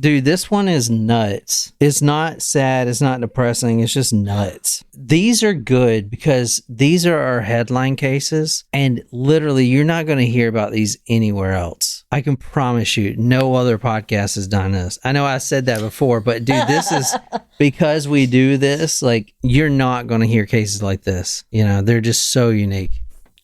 Dude, this one is nuts. It's not sad. It's not depressing. It's just nuts. These are good because these are our headline cases. And literally, you're not going to hear about these anywhere else. I can promise you, no other podcast has done this. I know I said that before, but dude, this is because we do this. Like, you're not going to hear cases like this. You know, they're just so unique.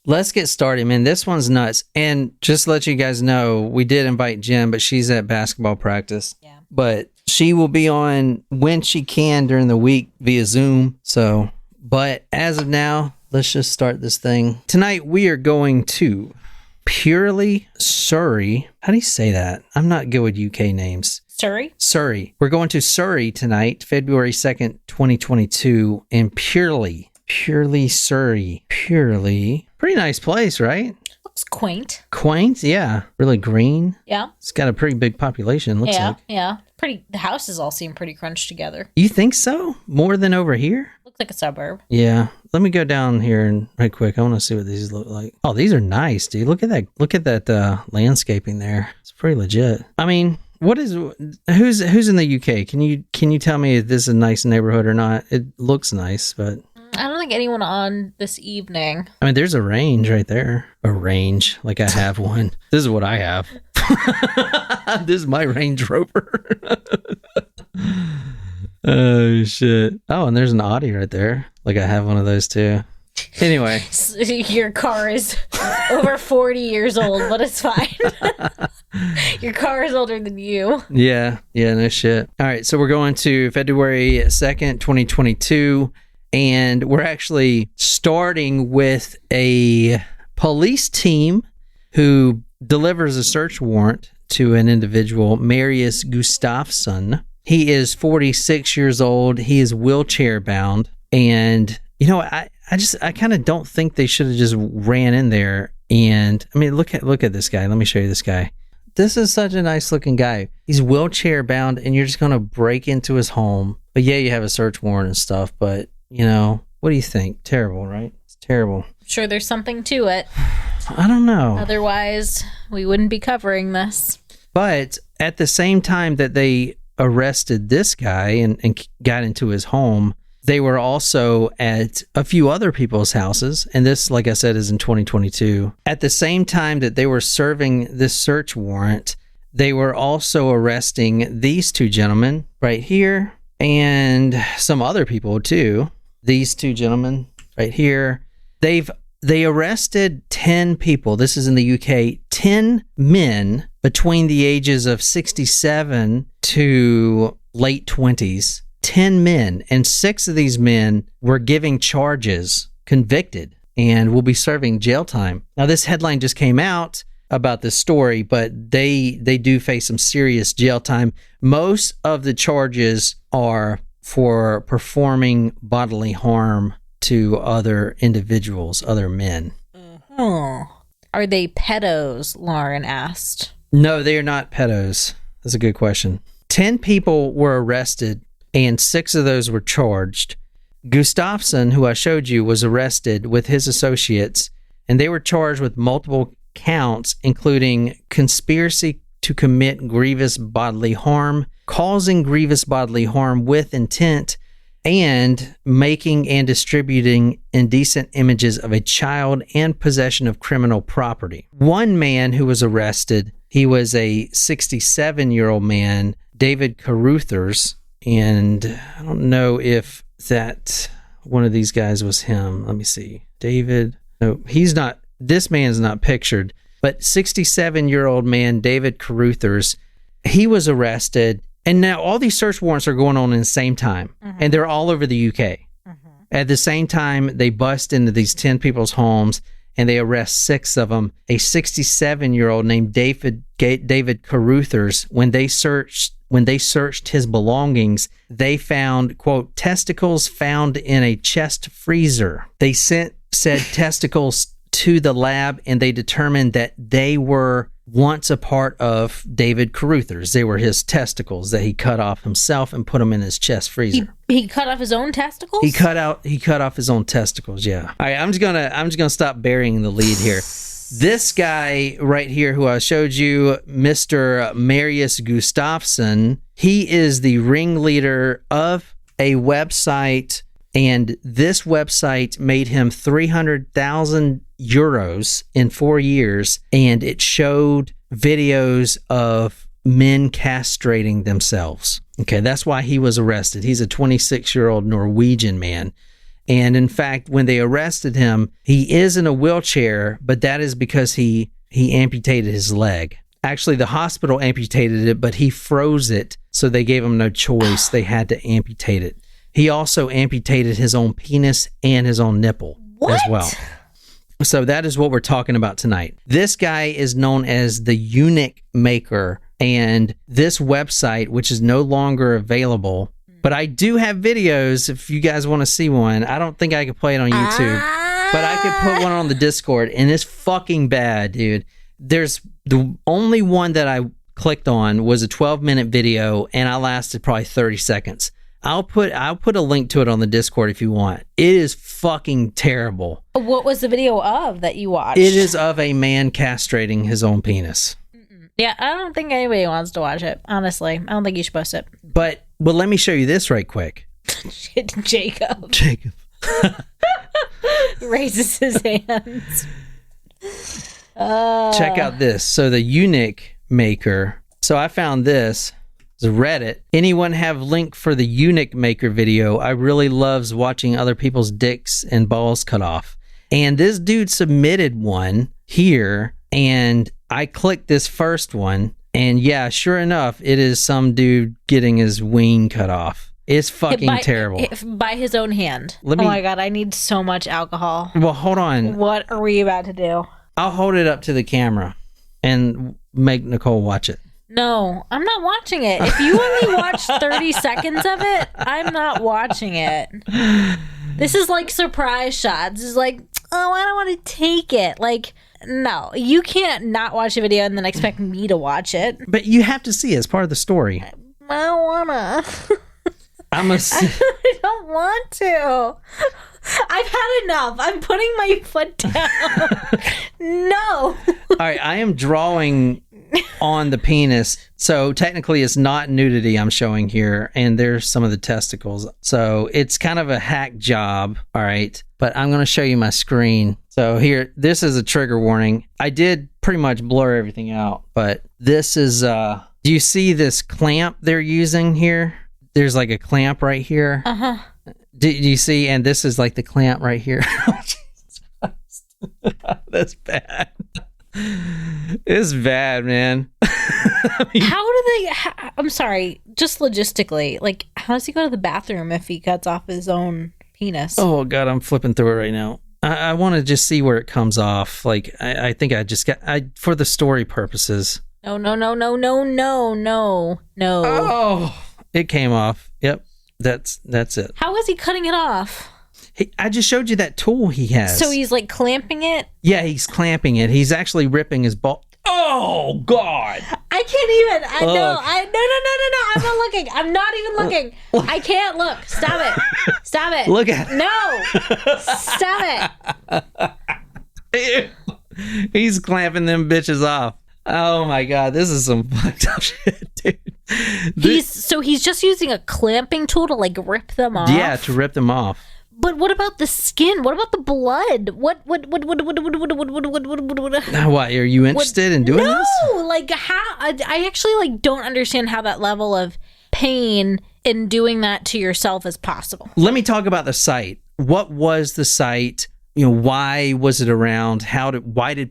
Let's get started, man. This one's nuts. And just to let you guys know, we did invite Jen, but she's at basketball practice. Yeah. But she will be on when she can during the week via Zoom. So, but as of now, let's just start this thing. Tonight, we are going to Purely Surrey. How do you say that? I'm not good with UK names. Surrey? Surrey. We're going to Surrey tonight, February 2nd, 2022, in Purely Surrey. Purely. Pretty nice place, right? Looks quaint. Quaint, yeah. Really green. Yeah. It's got a pretty big population, looks like. Yeah. The houses all seem pretty crunched together. You think so? More than over here? Looks like a suburb. Yeah. Let me go down here and right quick. I want to see what these look like. Oh, these are nice, dude. Look at that. Look at that landscaping there. It's pretty legit. I mean, who's in the UK? Can you tell me if this is a nice neighborhood or not? It looks nice, but I don't think anyone on this evening. I mean, there's a range right there. A range, like I have one. This is what I have. This is my Range Rover. Oh, shit. Oh, and there's an Audi right there. Like I have one of those too. Anyway. Your car is over 40 years old, but it's fine. Your car is older than you. Yeah, no shit. All right, so we're going to February 2nd, 2022. And we're actually starting with a police team who delivers a search warrant to an individual, Marius Gustavson. He is 46 years old. He is wheelchair bound. And, you know, I kind of don't think they should have just ran in there. And, I mean, look at this guy. Let me show you this guy. This is such a nice looking guy. He's wheelchair bound and you're just going to break into his home. But yeah, you have a search warrant and stuff, but you know, what do you think? Terrible, right? It's terrible. Sure, there's something to it. I don't know. Otherwise, we wouldn't be covering this. But at the same time that they arrested this guy and got into his home, they were also at a few other people's houses. And this, like I said, is in 2022. At the same time that they were serving this search warrant, they were also arresting these two gentlemen right here and some other people too. These two gentlemen right here, they arrested 10 people. This is in the UK. 10 men between the ages of 67 to late 20s. 10 men, and 6 of these men were giving charges, convicted, and will be serving jail time. Now, this headline just came out about this story, but they do face some serious jail time. Most of the charges are for performing bodily harm to other individuals, other men. Are they pedos? Lauren asked. No, they are not pedos. That's a good question. 10 people were arrested and 6 of those were charged. Gustavson, who I showed you, was arrested with his associates, and they were charged with multiple counts, including conspiracy to commit grievous bodily harm, causing grievous bodily harm with intent, and making and distributing indecent images of a child and possession of criminal property. One man who was arrested, he was a 67-year-old man, David Caruthers, and I don't know if that one of these guys was him. Let me see. David. No, he's not. This man's not pictured. But 67-year-old man, David Caruthers, he was arrested. And now all these search warrants are going on in the same time. Mm-hmm. And they're all over the UK. Mm-hmm. At the same time, they bust into these 10 people's homes and they arrest 6 of them. A 67-year-old named David Caruthers, when they searched his belongings, they found, quote, testicles found in a chest freezer. They sent said testicles to the lab and they determined that they were once a part of David Caruthers. They were his testicles that he cut off himself and put them in his chest freezer. He cut off his own testicles? He cut off his own testicles, yeah. All right, I'm just gonna stop burying the lead here. This guy right here who I showed you, Mr. Marius Gustavson, he is the ringleader of a website, and this website made him 300,000 euros in 4 years, and it showed videos of men castrating themselves. Okay, that's why he was arrested. He's a 26-year-old Norwegian man. And in fact, when they arrested him, he is in a wheelchair, but that is because he amputated his leg. Actually, the hospital amputated it, but he froze it, so they gave him no choice. They had to amputate it. He also amputated his own penis and his own nipple as well. So that is what we're talking about tonight. This guy is known as the Eunuch Maker, and this website, which is no longer available, but I do have videos if you guys want to see one. I don't think I could play it on YouTube, but I could put one on the Discord, and it's fucking bad, dude. There's the only one that I clicked on was a 12-minute video, and I lasted probably 30 seconds. I'll put a link to it on the Discord if you want. It is fucking terrible. What was the video of that you watched? It is of a man castrating his own penis. Yeah, I don't think anybody wants to watch it, honestly. I don't think you should post it. But let me show you this right quick. Jacob raises his hands. Check out this. So the Eunuch Maker. So I found this. It's Reddit. Anyone have link for the Eunuch Maker video? I really loves watching other people's dicks and balls cut off. And this dude submitted one here, and I clicked this first one, and yeah, sure enough, it is some dude getting his wing cut off. It's fucking terrible. By his own hand. Oh my God, I need so much alcohol. Well, hold on. What are we about to do? I'll hold it up to the camera and make Nicole watch it. No, I'm not watching it. If you only watch 30 seconds of it, I'm not watching it. This is like surprise shots. It's like, oh, I don't want to take it. Like, no, you can't not watch a video and then expect me to watch it. But you have to see it. It's part of the story. I don't wanna. I don't want to. I've had enough. I'm putting my foot down. No. All right, I am drawing on the penis. So technically it's not nudity I'm showing here, and there's some of the testicles. So it's kind of a hack job, all right? But I'm going to show you my screen. So here, this is a trigger warning. I did pretty much blur everything out, but this is, do you see this clamp they're using here? There's like a clamp right here. Uh-huh. Do you see? And this is like the clamp right here. Oh, Jesus Christ. That's bad. It's bad, man. How do they... I'm sorry, just logistically, like, how does he go to the bathroom if he cuts off his own penis? Oh, God, I'm flipping through it right now. I want to just see where it comes off. Like, I think I just got... for the story purposes. No. Oh, it came off. Yep, that's it. How is he cutting it off? I just showed you that tool he has. So he's like clamping it? Yeah, he's clamping it. He's actually ripping his ball. Oh, God. I can't even. No. I'm not looking. I'm not even looking. I can't look. Stop it. Look at it. No. Stop it. He's clamping them bitches off. Oh, my God. This is some fucked up shit, dude. He's just using a clamping tool to like rip them off? Yeah, to rip them off. But what about the skin? What about the blood? What? What, are you interested in doing this? No, like how? I actually like don't understand how that level of pain in doing that to yourself is possible. Let me talk about the site. What was the site? Why was it around? Why did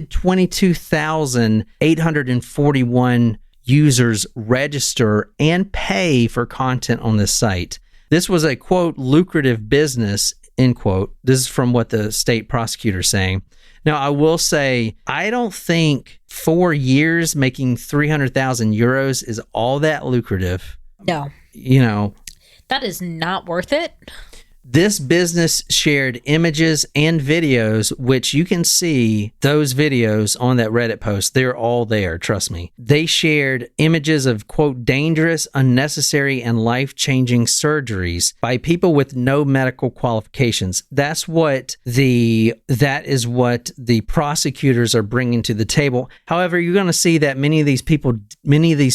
22,841 users register and pay for content on this site? This was a, quote, lucrative business, end quote. This is from what the state prosecutor is saying. Now, I will say, I don't think 4 years making 300,000 euros is all that lucrative. No. That is not worth it. This business shared images and videos, which you can see those videos on that Reddit post. They're all there, trust me. They shared images of, quote, dangerous, unnecessary, and life-changing surgeries by people with no medical qualifications. That is what the prosecutors are bringing to the table. However, you're going to see that many of these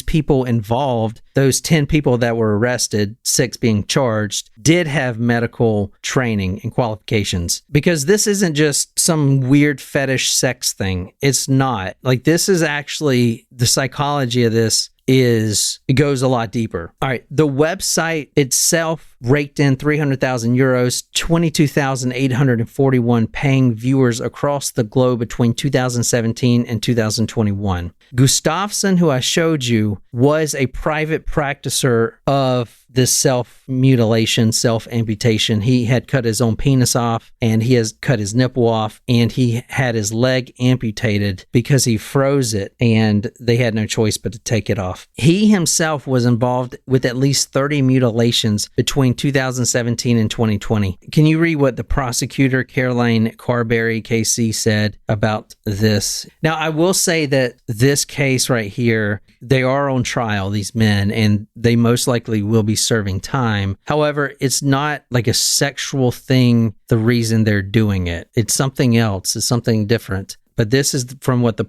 people involved, those 10 people that were arrested, 6 being charged, did have medical training and qualifications, because this isn't just some weird fetish sex thing. It's not. Like, this is actually, the psychology of this it goes a lot deeper. All right. The website itself raked in 300,000 euros, 22,841 paying viewers across the globe between 2017 and 2021. Gustavson, who I showed you, was a private practicer of this self-mutilation, self-amputation. He had cut his own penis off, and he has cut his nipple off, and he had his leg amputated because he froze it, and they had no choice but to take it off. He himself was involved with at least 30 mutilations between 2017 and 2020. Can you read what the prosecutor, Caroline Carberry, KC, said about this? Now, I will say that this case right here, they are on trial, these men, and they most likely will be serving time. However, it's not like a sexual thing, the reason they're doing it. It's something else. It's something different. But this is from what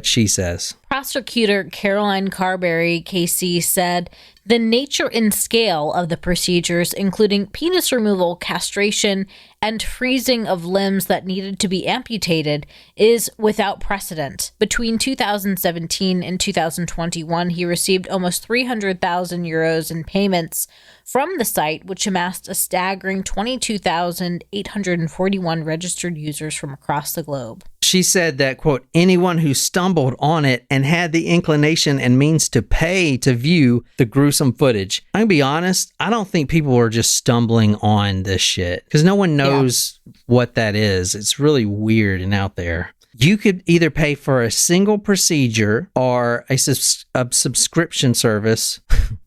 she says. Prosecutor Caroline Carberry, KC, said the nature and scale of the procedures, including penis removal, castration, and freezing of limbs that needed to be amputated, is without precedent. Between 2017 and 2021, he received almost 300,000 euros in payments from the site, which amassed a staggering 22,841 registered users from across the globe. She said that, quote, anyone who stumbled on it and had the inclination and means to pay to view the gruesome footage. I'm going to be honest, I don't think people are just stumbling on this shit, because no one knows what that is. It's really weird and out there. You could either pay for a single procedure or a subscription service.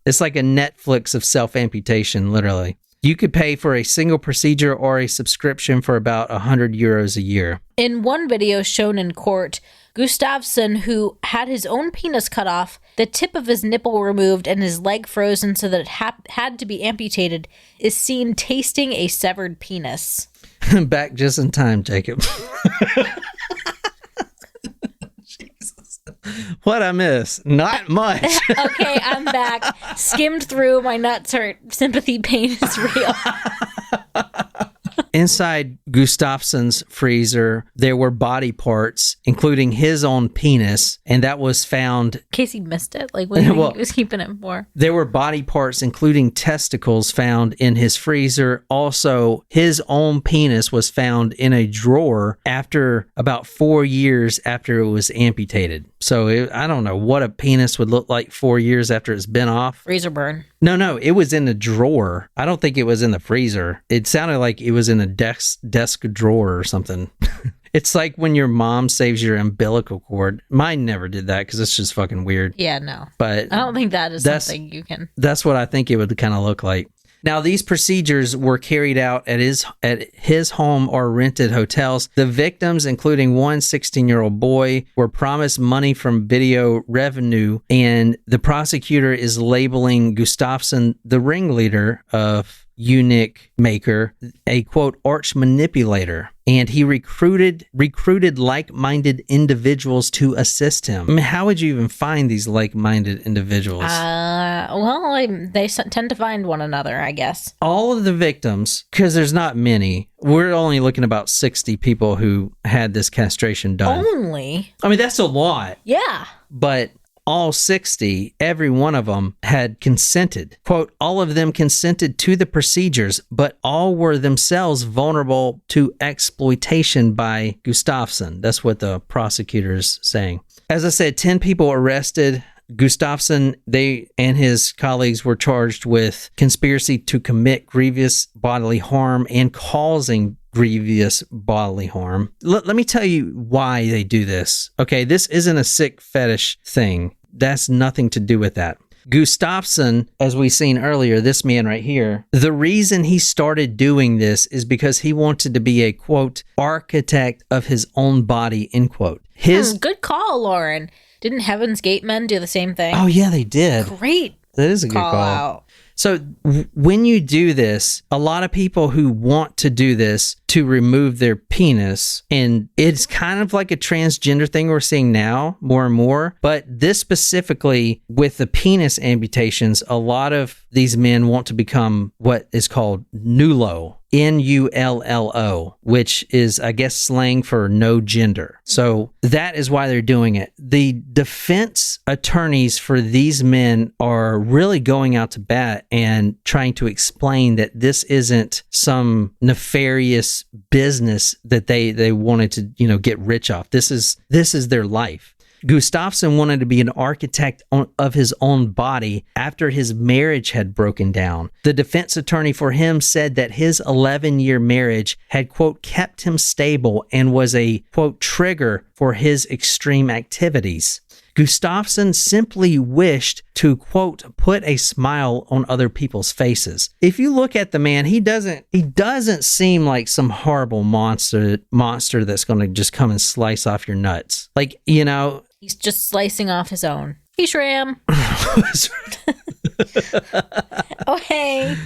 It's like a Netflix of self-amputation, literally. You could pay for a single procedure or a subscription for about 100 euros a year. In one video shown in court, Gustavson, who had his own penis cut off, the tip of his nipple removed, and his leg frozen so that it had to be amputated, is seen tasting a severed penis. Back just in time, Jacob. What I miss? Not much. Okay, I'm back. Skimmed through. My nuts hurt. Sympathy pain is real. Inside Gustavson's freezer, there were body parts, including his own penis, and that was found... In case he missed it, like what he was keeping it for. There were body parts, including testicles, found in his freezer. Also, his own penis was found in a drawer after about 4 years after it was amputated. So I don't know what a penis would look like 4 years after it's been off. Freezer burn. No, it was in a drawer. I don't think it was in the freezer. It sounded like it was in a desk drawer or something. It's like when your mom saves your umbilical cord. Mine never did that because it's just fucking weird. Yeah, no. But I don't think that is something you can... That's what I think it would kind of look like. Now, these procedures were carried out at his home or rented hotels. The victims, including one 16-year-old boy, were promised money from video revenue, and the prosecutor is labeling Gustavson the ringleader of Eunuch Maker, a, quote, arch manipulator. And he recruited like-minded individuals to assist him. I mean, how would you even find these like-minded individuals? They tend to find one another, I guess. All of the victims, because there's not many, we're only looking about 60 people who had this castration done. Only? I mean, that's a lot. Yeah. But all 60, every one of them had consented. Quote, all of them consented to the procedures, but all were themselves vulnerable to exploitation by Gustavson. That's what the prosecutor is saying. As I said, 10 people arrested. Gustavson, and his colleagues were charged with conspiracy to commit grievous bodily harm and causing grievous bodily harm. Let me tell you why they do this. Okay, this isn't a sick fetish thing. That's nothing to do with that. Gustavson, as we seen earlier, this man right here, the reason he started doing this is because he wanted to be a, quote, architect of his own body, end quote. Good call, Lauren. Didn't Heaven's Gate men do the same thing? Oh, yeah, they did. Great. That is a good call. Out. So when you do this, a lot of people who want to do this to remove their penis, and it's kind of like a transgender thing we're seeing now more and more, but this specifically with the penis amputations, a lot of these men want to become what is called nullo, N-U-L-L-O, which is, I guess, slang for no gender. So that is why they're doing it. The defense attorneys for these men are really going out to bat and trying to explain that this isn't some nefarious business that they wanted to, get rich off. This is their life. Gustavson wanted to be an architect of his own body after his marriage had broken down. The defense attorney for him said that his 11-year marriage had, quote, kept him stable and was a, quote, trigger for his extreme activities. Gustavson simply wished to, quote, put a smile on other people's faces. If you look at the man, he doesn't seem like some horrible monster that's going to just come and slice off your nuts. Like, he's just slicing off his own. He shram. Oh, hey.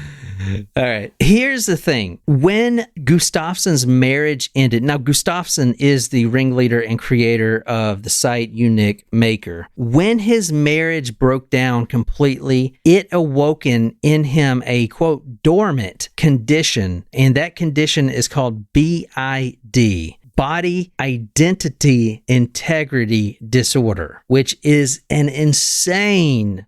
All right. Here's the thing. When Gustavson's marriage ended, now Gustavson is the ringleader and creator of the site Eunuch Maker. When his marriage broke down completely, it awoken in him a, quote, dormant condition, and that condition is called BID. Body Identity Integrity Disorder, which is an insane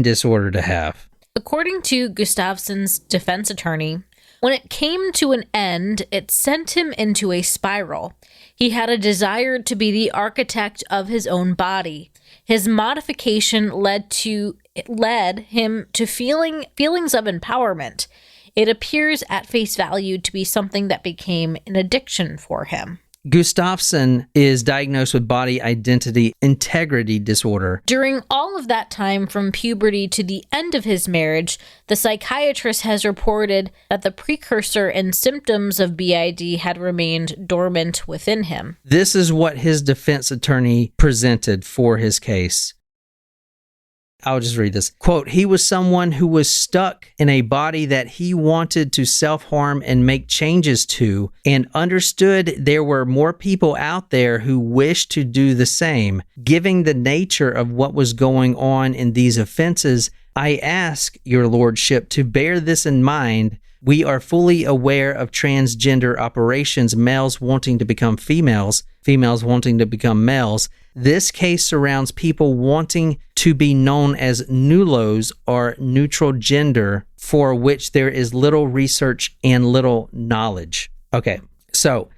disorder to have. According to Gustavson's defense attorney, when it came to an end, it sent him into a spiral. He had a desire to be the architect of his own body. His modification led him to feelings of empowerment. It appears at face value to be something that became an addiction for him. Gustavson is diagnosed with body identity integrity disorder. During all of that time from puberty to the end of his marriage, the psychiatrist has reported that the precursor and symptoms of BID had remained dormant within him. This is what his defense attorney presented for his case. I'll just read this. Quote, he was someone who was stuck in a body that he wanted to self-harm and make changes to, and understood there were more people out there who wished to do the same. Given the nature of what was going on in these offenses, I ask your lordship to bear this in mind. We are fully aware of transgender operations, males wanting to become females, females wanting to become males. This case surrounds people wanting to be known as nullos or neutral gender, for which there is little research and little knowledge. Okay, so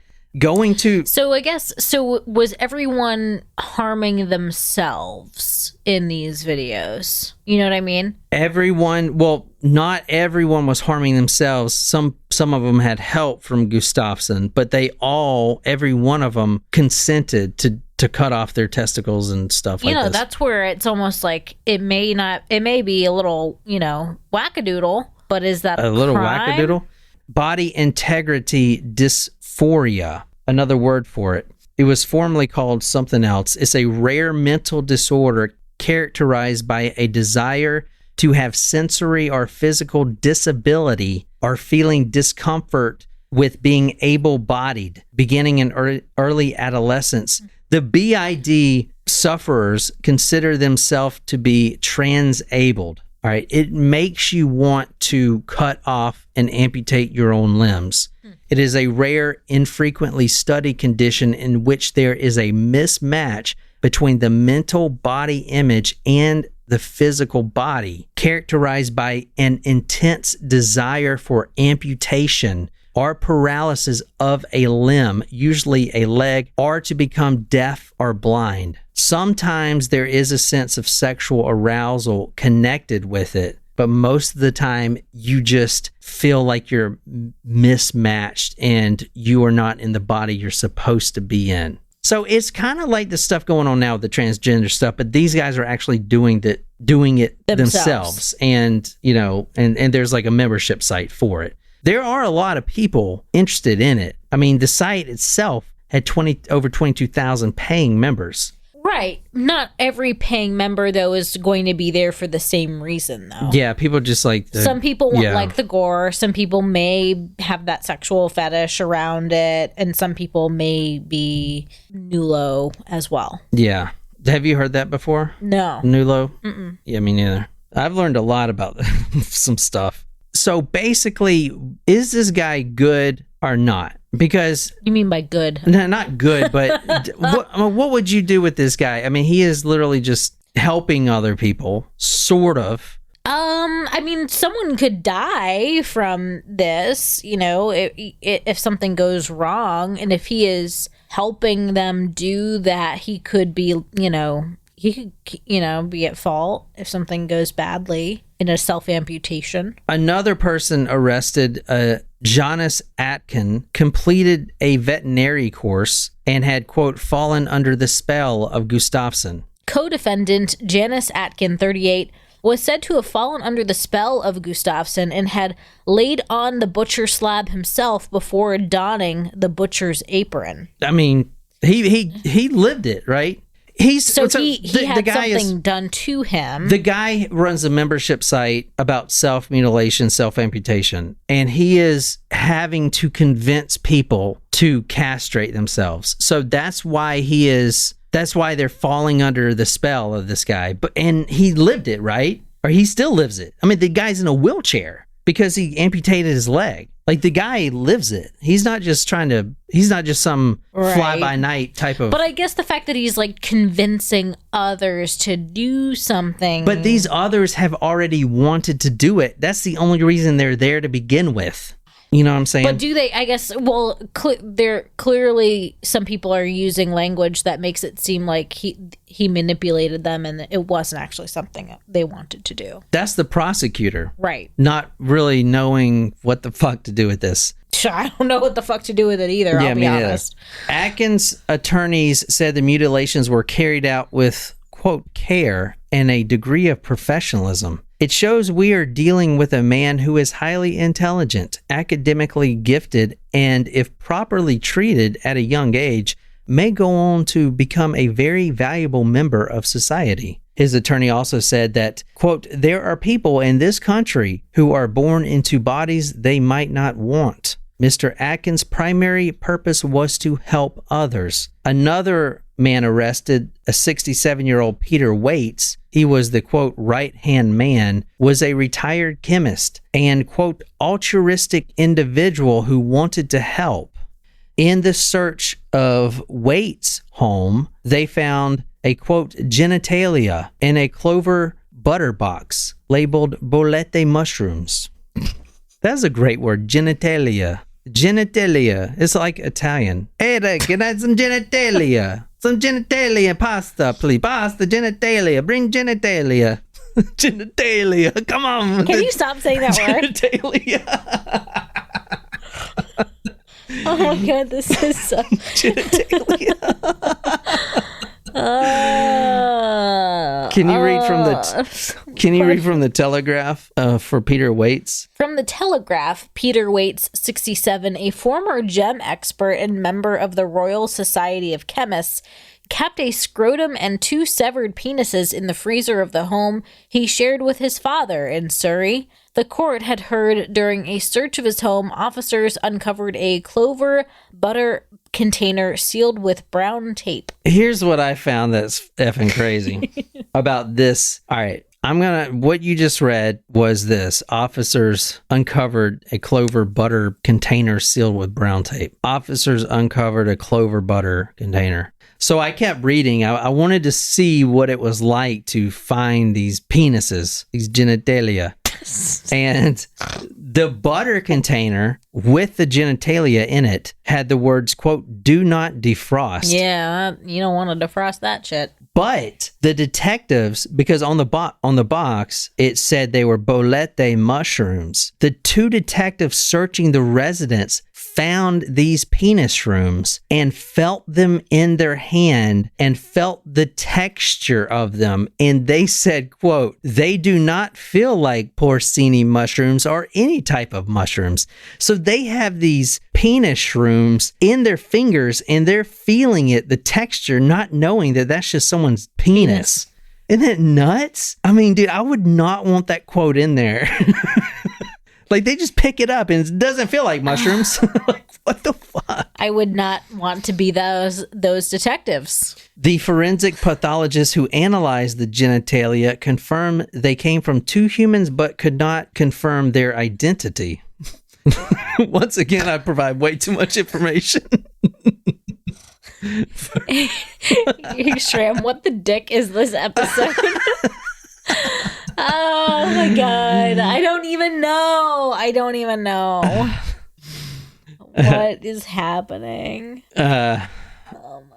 was everyone harming themselves in these videos? You know what I mean? Not everyone was harming themselves. Some of them had help from Gustavson, but every one of them consented to cut off their testicles and stuff like this. That's where it's almost like it may be a little, wackadoodle, but is that a little crime? Wackadoodle? Body integrity dysphoria, another word for it. It was formerly called something else. It's a rare mental disorder characterized by a desire to have sensory or physical disability or feeling discomfort with being able-bodied, beginning in early adolescence. The BID sufferers consider themselves to be transabled. All right, it makes you want to cut off and amputate your own limbs. It is a rare, infrequently studied condition in which there is a mismatch between the mental body image and the physical body, characterized by an intense desire for amputation or paralysis of a limb, usually a leg, or to become deaf or blind. Sometimes there is a sense of sexual arousal connected with it, but most of the time you just feel like you're mismatched and you are not in the body you're supposed to be in. So it's kind of like the stuff going on now with the transgender stuff, but these guys are actually doing it themselves. And, and there's like a membership site for it. There are a lot of people interested in it. I mean, the site itself had over 22,000 paying members. Right. Not every paying member, though, is going to be there for the same reason, though. Yeah, people just like... Some people won't like the gore. Some people may have that sexual fetish around it. And some people may be Nulo as well. Yeah. Have you heard that before? No. Nulo? Mm-mm. Yeah, me neither. I've learned a lot about some stuff. So basically, is this guy good or not? Because... You mean by good? No, not good, but what would you do with this guy? I mean, he is literally just helping other people, sort of. I mean, someone could die from this, if something goes wrong. And if he is helping them do that, he could be, be at fault if something goes badly in a self-amputation. Another person arrested, Janice Atkin, completed a veterinary course and had, quote, fallen under the spell of Gustavson. Co-defendant Janice Atkin, 38, was said to have fallen under the spell of Gustavson and had laid on the butcher slab himself before donning the butcher's apron. I mean, he lived it, right? He had something done to him. The guy runs a membership site about self-mutilation, self-amputation, and he is having to convince people to castrate themselves. So that's why they're falling under the spell of this guy. And he lived it, right? Or he still lives it. I mean, the guy's in a wheelchair because he amputated his leg. Like, the guy lives it. He's not just some fly-by-night type of... But I guess the fact that he's, like, convincing others to do something... But these others have already wanted to do it. That's the only reason they're there to begin with. You know what I'm saying? But do they, I guess, well, they're clearly, some people are using language that makes it seem like he manipulated them and it wasn't actually something they wanted to do. That's the prosecutor. Right. Not really knowing what the fuck to do with this. I don't know what the fuck to do with it either, I'll be honest. Atkins' attorneys said the mutilations were carried out with, quote, care and a degree of professionalism. It shows we are dealing with a man who is highly intelligent, academically gifted, and if properly treated at a young age, may go on to become a very valuable member of society. His attorney also said that, quote, there are people in this country who are born into bodies they might not want. Mr. Atkins' primary purpose was to help others. Another man arrested, a 67-year-old Peter Waits, he was the, quote, right-hand man, was a retired chemist and, quote, altruistic individual who wanted to help. In the search of Waits' home, they found a, quote, genitalia in a clover butter box labeled bolete mushrooms. That's a great word, genitalia. Genitalia. It's like Italian. Hey, can I have some genitalia? Some genitalia pasta, please. Pasta, genitalia. Bring genitalia. Genitalia. Come on. Can you stop saying that word? Genitalia. Oh my God, this is so... Genitalia. Can you read from the Telegraph for Peter Waits? From the Telegraph, Peter Waits, 67, a former gem expert and member of the Royal Society of Chemists, kept a scrotum and 2 severed penises in the freezer of the home he shared with his father in Surrey. The court had heard during a search of his home, officers uncovered a clover butter container sealed with brown tape. Here's what I found that's effing crazy about this. All right. What you just read was this. Officers uncovered a clover butter container sealed with brown tape. Officers uncovered a clover butter container. So I kept reading. I wanted to see what it was like to find these penises, these genitalia. And the butter container with the genitalia in it had the words, quote, do not defrost. Yeah, you don't want to defrost that shit. But The detectives, because on the box, it said they were bolete mushrooms. The two detectives searching the residence found these penis shrooms and felt them in their hand and felt the texture of them. And they said, quote, "They do not feel like porcini mushrooms or any type of mushrooms." So they have these penis shrooms in their fingers and they're feeling it, the texture, not knowing that that's just someone's penis. Isn't that nuts? I mean, dude, I would not want that quote in there. Like, they just pick it up and it doesn't feel like mushrooms. Like, what the fuck? I would not want to be those detectives. The forensic pathologists who analyzed the genitalia confirmed they came from two humans but could not confirm their identity. Once again, I provide way too much information. Shram, what the dick is this episode? Oh my god. I don't even know. What is happening? Oh my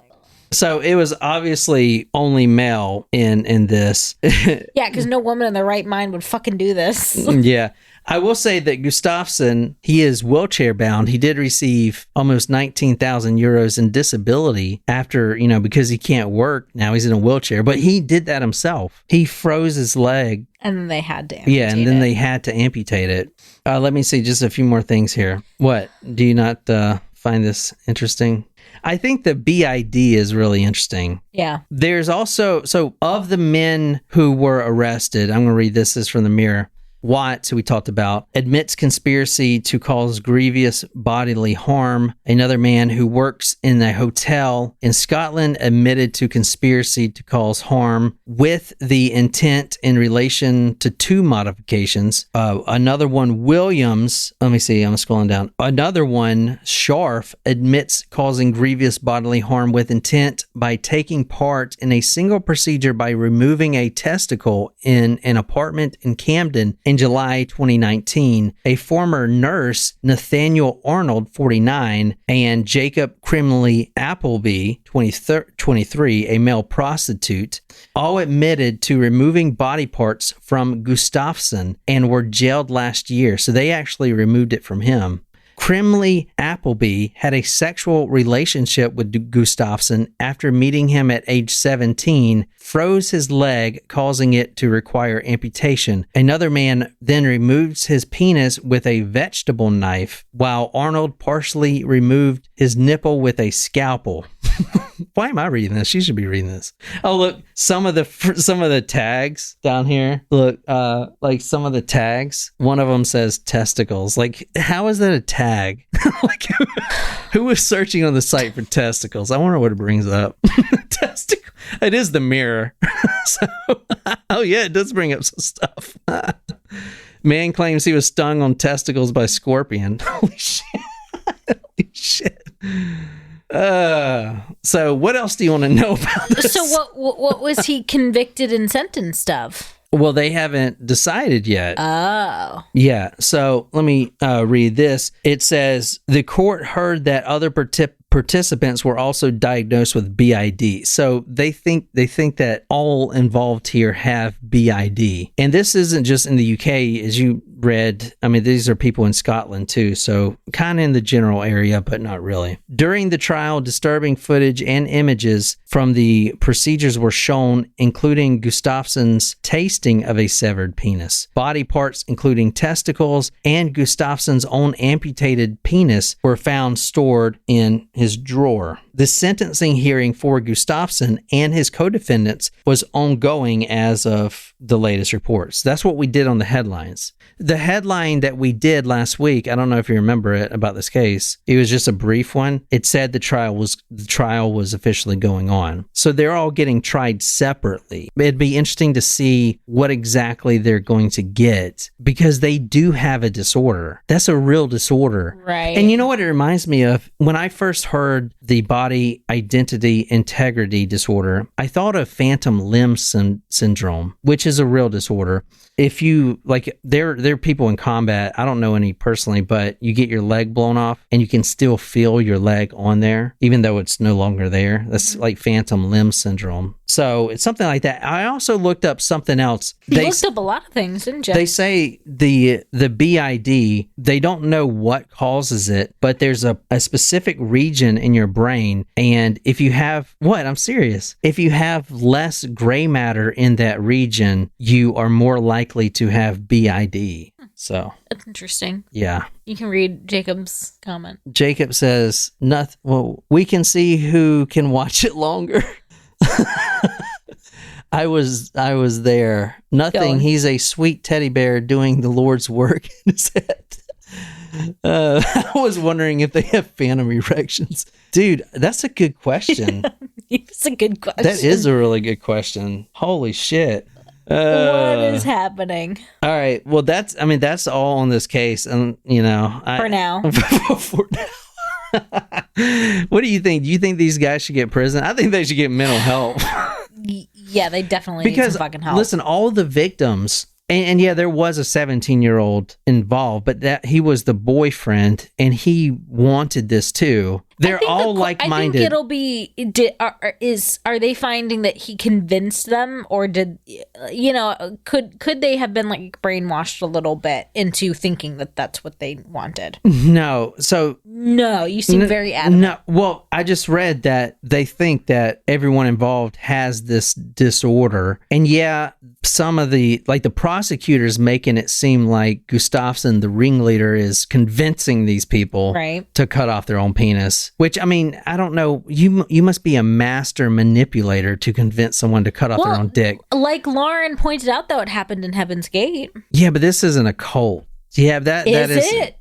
god. So it was obviously only male in this. Yeah, because no woman in their right mind would fucking do this. Yeah. I will say that Gustavson, he is wheelchair bound. He did receive almost 19,000 euros in disability after, because he can't work. Now he's in a wheelchair, but he did that himself. He froze his leg. And then they had to amputate and then they had to amputate it. Let me see just a few more things here. What? Do you not find this interesting? I think the BID is really interesting. Yeah. There's also, so of the men who were arrested, I'm going to read this is from the Mirror. Watts, who we talked about, admits conspiracy to cause grievous bodily harm. Another man who works in a hotel in Scotland admitted to conspiracy to cause harm with the intent in relation to two modifications. Another one, Williams, let me see, I'm scrolling down. Another one, Scharf, admits causing grievous bodily harm with intent by taking part in a single procedure by removing a testicle in an apartment in Camden in July 2019. A former nurse, Nathaniel Arnold, 49, and Jacob Crimley Appleby, 23, a male prostitute, all admitted to removing body parts from Gustavson and were jailed last year. So they actually removed it from him. Crimley Appleby had a sexual relationship with Gustavson after meeting him at age 17, froze his leg, causing it to require amputation. Another man then removes his penis with a vegetable knife, while Arnold partially removed his nipple with a scalpel. Why am I reading this? You should be reading this. Oh, look, some of the tags down here. Look, like some of the tags. One of them says testicles. Like, how is that a tag? Like, who was searching on the site for testicles? I wonder what it brings up. Testicle. It is the Mirror. So, oh yeah, it does bring up some stuff. Man claims he was stung on testicles by scorpion. Holy shit. Holy shit. So what else do you want to know about this? So what was he convicted and sentenced of? Well, they haven't decided yet. Oh. Yeah. So let me read this. It says the court heard that other participants were also diagnosed with BID. So they think that all involved here have BID. And this isn't just in the UK, as you read. I mean, these are people in Scotland too. So kind of in the general area, but not really. During the trial, disturbing footage and images from the procedures were shown, including Gustavson's tasting of a severed penis. Body parts, including testicles and Gustavson's own amputated penis, were found stored in his drawer. The sentencing hearing for Gustavson and his co-defendants was ongoing as of the latest reports. That's what we did on the headlines. The headline that we did last week, I don't know if you remember it, about this case, it was just a brief one. It said the trial was officially going on. So they're all getting tried separately. It'd be interesting to see what exactly they're going to get, because they do have a disorder. That's a real disorder. Right. And you know what it reminds me of? When I first heard the body identity integrity disorder, I thought of phantom limb syndrome, which is a real disorder. If you, like, they're people in combat, I don't know any personally, but you get your leg blown off and you can still feel your leg on there, even though it's no longer there. That's like phantom limb syndrome. So it's something like that. I also looked up something else. You looked up a lot of things, didn't you? They say the BID, they don't know what causes it, but there's a specific region in your brain. And if you have, I'm serious. If you have less gray matter in that region, you are more likely to have BID. So that's interesting. Yeah. You can read Jacob's comment. Jacob says, "Nothing. Well, we can see who can watch it longer." I was there. Nothing. He's a sweet teddy bear doing the Lord's work in his head. I was wondering if they have phantom erections. Dude, that's a good question. It's a good question. That is a really good question. Holy shit. What is happening? All right. Well, that's all on this case. And, for now. For now. What do you think? Do you think these guys should get prison? I think they should get mental help. Yeah, they definitely need some fucking help. Listen, all the victims, and yeah, there was a 17-year-old involved, but that he was the boyfriend, and he wanted this too. They're all like-minded. I think it'll be. Are they finding that he convinced them, or did could they have been like brainwashed a little bit into thinking that that's what they wanted? No. So no, you seem very adamant. No. Well, I just read that they think that everyone involved has this disorder, and yeah, some of the prosecutors making it seem like Gustavson, the ringleader, is convincing these people to cut off their own penis. Which, I mean, I don't know. You must be a master manipulator to convince someone to cut off their own dick. Like Lauren pointed out, though, it happened in Heaven's Gate. Yeah, but this isn't a cult. Yeah,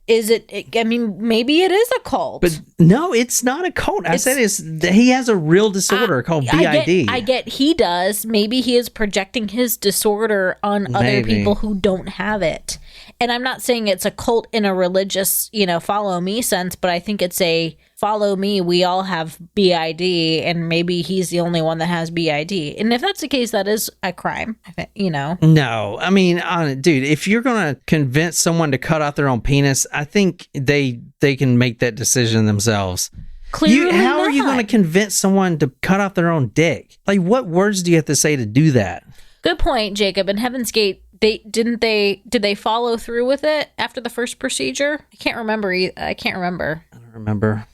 Is it? I mean, maybe it is a cult. But no, it's not a cult. I said he has a real disorder called BID. I get he does. Maybe he is projecting his disorder on other people who don't have it. And I'm not saying it's a cult in a religious, follow me sense, but I think it's a follow me. We all have BID, and maybe he's the only one that has BID. And if that's the case, that is a crime, No, I mean, dude, if you're going to convince someone to cut off their own penis, I think they can make that decision themselves. Clearly how are you going to convince someone to cut off their own dick? Like, what words do you have to say to do that? Good point, Jacob. In Heaven's Gate, did they follow through with it after the first procedure? I can't remember. I don't remember.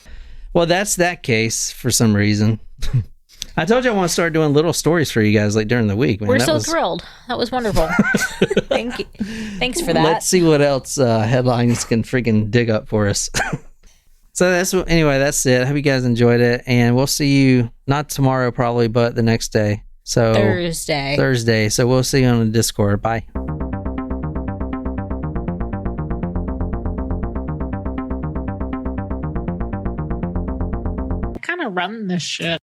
Well, that's that case for some reason. I told you I want to start doing little stories for you guys like during the week. Man. We're so thrilled. That was wonderful. Thank you. Thanks for that. Let's see what else headlines can freaking dig up for us. So that's it. I hope you guys enjoyed it, and we'll see you not tomorrow probably, but the next day. So Thursday. So we'll see you on the Discord. Bye. Kind of run this shit.